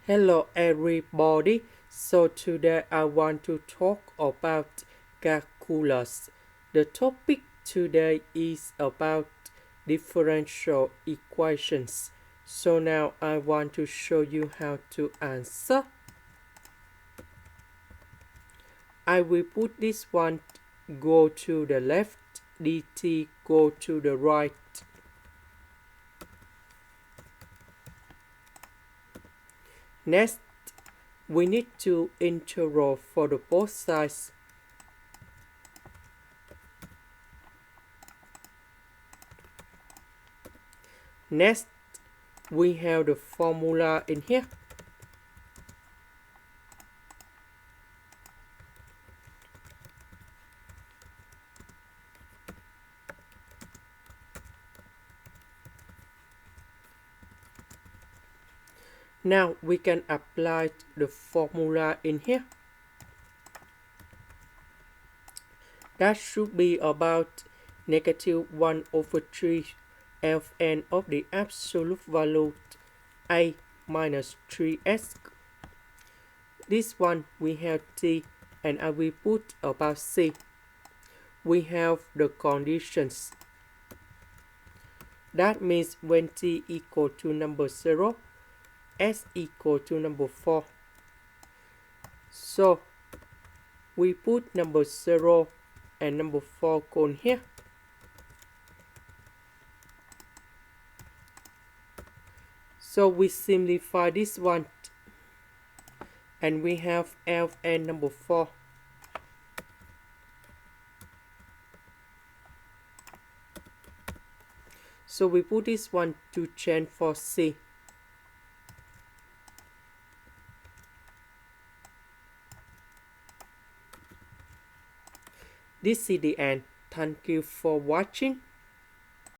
Hello everybody. So today I want to talk about calculus. The topic today is about differential equations. So now I want to show you how to answer. I will put this one go to the left, dt go to the right. Next, we need to integral for the both sides. Next, we have the formula in here. Now we can apply the formula in here. That should be about negative 1 over 3 Fn of the absolute value a minus 3s. This one we have t and I will put about c. We have the conditions. That means when t equal to number 0, s equal to number 4. So we put number 0 and number 4 on here. So we simplify this one and we have Fn number 4. So we put this one to change for C. This is the end. Thank you for watching.